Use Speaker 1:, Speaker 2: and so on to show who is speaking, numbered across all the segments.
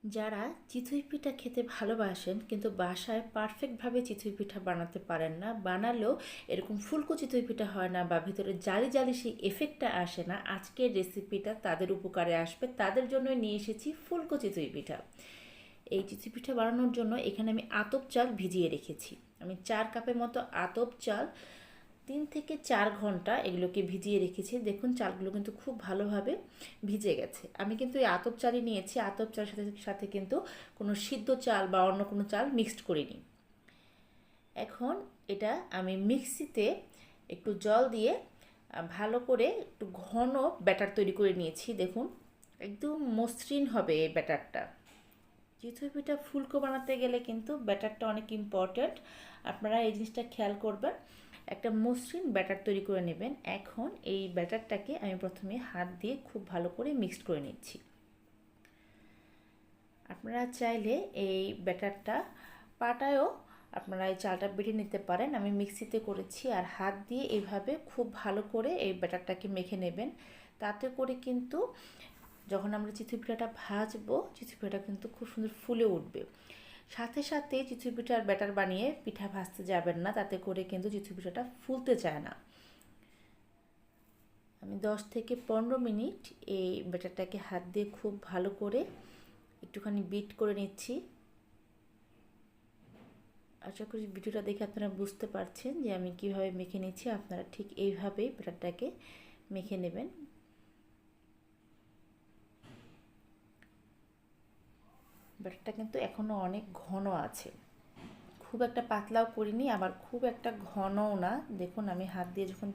Speaker 1: যারা চিতই পিঠা খেতে ভালোবাসেন কিন্তু বাসায় পারফেক্টভাবে চিতই পিঠা বানাতে পারেন না, বানালেও এরকম ফুলকো চিতই পিঠা হয় না বা ভিতরে জালি জালি সেই এফেক্টটা আসে না, আজকের রেসিপিটা তাদের উপকারে আসবে। তাদের জন্যই নিয়ে এসেছি ফুলকো চিতই পিঠা। এই চিতই পিঠা বানানোর জন্য এখানে আমি আতপ চাল ভিজিয়ে রেখেছি। আমি 4 কাপের মতো আতপ চাল 3 থেকে 4 ঘন্টা এগুলোকে ভিজিয়ে রেখেছি। দেখুন চালগুলো কিন্তু খুব ভালোভাবে ভিজে গেছে। আমি কিন্তু এই আতপ চালই নিয়েছি, আতপ চালের সাথে সাথে কিন্তু কোনো সিদ্ধ চাল বা অন্য কোনো চাল মিক্সড করিনি। এখন এটা আমি মিক্সিতে একটু জল দিয়ে ভালো করে একটু ঘন ব্যাটার তৈরি করে নিয়েছি। দেখুন একদম মসৃণ হবে এই ব্যাটারটা। চিতই পিঠা ফুলকো বানাতে গেলে কিন্তু ব্যাটারটা অনেক ইম্পর্ট্যান্ট, আপনারা এই জিনিসটা খেয়াল করবেন। একটা মসৃণ ব্যাটার তৈরি করে নেবেন। এখন এই ব্যাটারটাকে আমি প্রথমে হাত দিয়ে খুব ভালো করে মিক্সড করে নিচ্ছি। আপনারা চাইলে এই ব্যাটারটা পাটায়ও আপনারা এই চালটা বেটে নিতে পারেন। আমি মিক্সিতে করেছি, আর হাত দিয়ে এইভাবে খুব ভালো করে এই ব্যাটারটাকে মেখে নেবেন। তাতে করে কিন্তু যখন আমরা চিতই পিঠাটা ভাজবো, চিতই পিঠাটা কিন্তু খুব সুন্দর ফুলে উঠবে। সাথে সাথে চিতই পিঠার ব্যাটার বানিয়ে পিঠা ভাজতে যাবেন না, তাতে করে কিন্তু চিতই পিঠাটা ফুলতে চায় না। আমি 10 থেকে 15 মিনিট এই ব্যাটারটাকে হাত দিয়ে খুব ভালো করে একটুখানি বিট করে নিচ্ছি। আশা করি ভিডিওটা দেখে আপনারা বুঝতে পারছেন যে আমি কিভাবে মেখে নিচ্ছি। আপনারা ঠিক এইভাবেই ব্যাটারটাকে মেখে নেবেন। ব্যাটারটা কিন্তু এখনও অনেক ঘন আছে, খুব একটা পাতলাও করিনি আবার খুব একটা ঘনও না। দেখুন আমি হাত দিয়ে যখন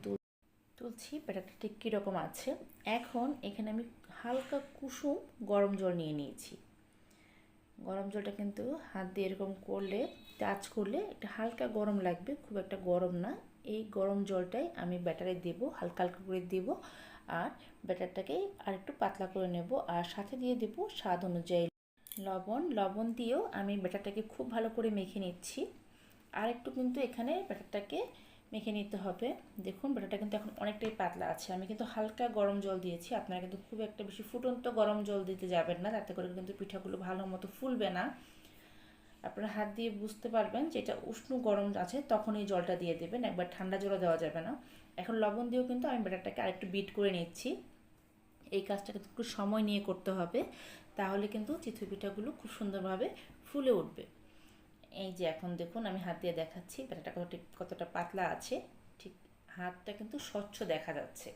Speaker 1: তুলছি ব্যাটারটা ঠিক কীরকম আছে। এখন এখানে আমি হালকা কুসুম গরম জল নিয়ে নিয়েছি। গরম জলটা কিন্তু হাত দিয়ে এরকম করলে, টাচ করলে একটা হালকা গরম লাগবে, খুব একটা গরম না। এই গরম জলটাই আমি ব্যাটারে দেব, হালকা হালকা করে দেব। আর ব্যাটারটাকে আর একটু পাতলা করে নেব, আর সাথে দিয়ে দেব স্বাদ অনুযায়ী লবণ দিয়েও আমি ব্যাটারটাকে খুব ভালো করে মেখে নিচ্ছি। আর একটু কিন্তু এখানে ব্যাটারটাকে মেখে নিতে হবে। দেখুন ব্যাটারটা কিন্তু এখন অনেকটাই পাতলা আছে। আমি কিন্তু হালকা গরম জল দিয়েছি, আপনারা কিন্তু খুব একটা বেশি ফুটন্ত গরম জল দিতে যাবেন না, তাতে করে কিন্তু পিঠাগুলো ভালো মতো ফুলবে না। আপনারা হাত দিয়ে বুঝতে পারবেন যে এটা উষ্ণ গরম আছে, তখন এই জলটা দিয়ে দেবেন, একবার ঠান্ডা জলও দেওয়া যাবে না। এখন লবণ দিয়েও কিন্তু আমি ব্যাটারটাকে আরেকটু বিট করে নিচ্ছি। এই কাজটা কিন্তু একটু সময় নিয়ে করতে হবে, তাহলে কিন্তু চিতই পিঠাগুলো খুব সুন্দরভাবে ফুলে উঠবে। এই যে এখন দেখুন আমি হাত দিয়ে দেখাচ্ছি ব্যাটারটা কতটা পাতলা আছে, ঠিক হাতটা কিন্তু স্বচ্ছ দেখা যাচ্ছে।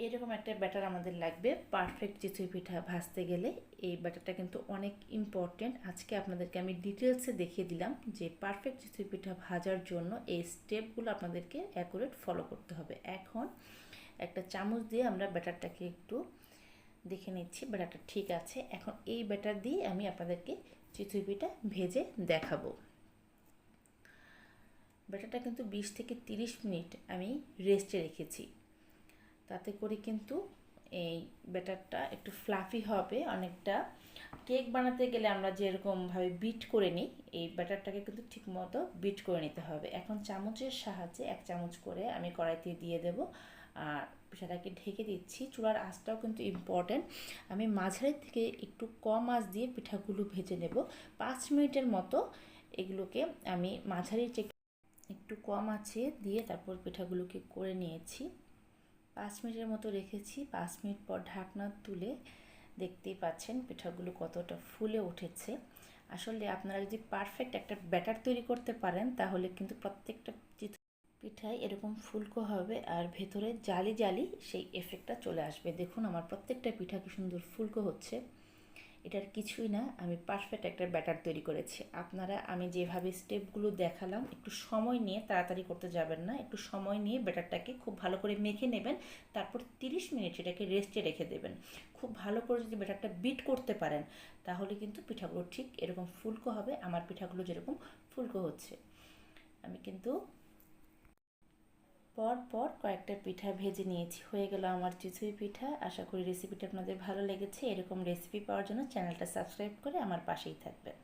Speaker 1: এরকম একটা ব্যাটার আমাদের লাগবে পারফেক্ট চিতই পিঠা ভাজতে গেলে। এই ব্যাটারটা কিন্তু অনেক ইম্পর্টেন্ট। আজকে আপনাদেরকে আমি ডিটেলসে দেখিয়ে দিলাম যে পারফেক্ট চিতই পিঠা ভাজার জন্য এই স্টেপগুলো আপনাদেরকে অ্যাকুরেট ফলো করতে হবে। এখন একটা চামচ দিয়ে আমরা ব্যাটারটাকে একটু দেখে নিচ্ছি ব্যাটারটা ঠিক আছে। এখন এই ব্যাটার দিয়ে আমি আপনাদেরকে চিতই পিঠা ভেজে দেখাবো। ব্যাটারটা কিন্তু 20 থেকে 30 মিনিট আমি রেস্টে রেখেছি, তাতে করে কিন্তু এই ব্যাটারটা একটু ফ্লাফি হবে অনেকটা। কেক বানাতে গেলে আমরা যেরকমভাবে বিট করে নিই, এই ব্যাটারটাকে কিন্তু ঠিকমতো বিট করে নিতে হবে। এখন চামচের সাহায্যে 1 চামচ করে আমি কড়াইতে দিয়ে দেব, আর পিঠাটাকে ঢেকে দিচ্ছি। চুলার আঁচটাও কিন্তু ইম্পর্ট্যান্ট। আমি মাঝারি থেকে একটু কম আঁচ দিয়ে পিঠাগুলো ভেজে নেব। 5 মিনিটের মতো এগুলোকে আমি মাঝারি একটু কম আঁচে দিয়ে তারপর পিঠাগুলোকে করে নিয়েছি। 5 মিনিটের মতো রেখেছি। 5 মিনিট পর ঢাকনা তুলে দেখতেই পাচ্ছেন পিঠাগুলো কতটা ফুলে উঠেছে। আসলে আপনারা যদি পারফেক্ট একটা ব্যাটার তৈরি করতে পারেন, তাহলে কিন্তু প্রত্যেকটা পিঠাই এরকম ফুলকো হবে আর ভেতরে জালি জালি সেই এফেক্টটা চলে আসবে। দেখুন আমার প্রত্যেকটা পিঠা কি সুন্দর ফুলকো হচ্ছে। এটার কিছুই না, আমি পারফেক্ট একটা ব্যাটার তৈরি করেছি। আপনারা আমি যেভাবে স্টেপগুলো দেখালাম, একটু সময় নিয়ে, তাড়াতাড়ি করতে যাবেন না, একটু সময় নিয়ে ব্যাটারটাকে খুব ভালো করে মেখে নেবেন। তারপর 30 মিনিট সেটাকে রেস্টে রেখে দেবেন। খুব ভালো করে যদি ব্যাটারটা বিট করতে পারেন, তাহলে কিন্তু পিঠাগুলো ঠিক এরকম ফুলকো হবে, আমার পিঠাগুলো যেরকম ফুলকো হচ্ছে। আমি কিন্তু পর কয়েকটা পিঠা ভেজে নিয়েছি। হয়ে গেল আমার চিতই পিঠা। আশা করি রেসিপিটা আপনাদের ভালো লেগেছে। এরকম রেসিপি পাওয়ার জন্য চ্যানেলটা সাবস্ক্রাইব করে আমার পাশেই থাকবেন।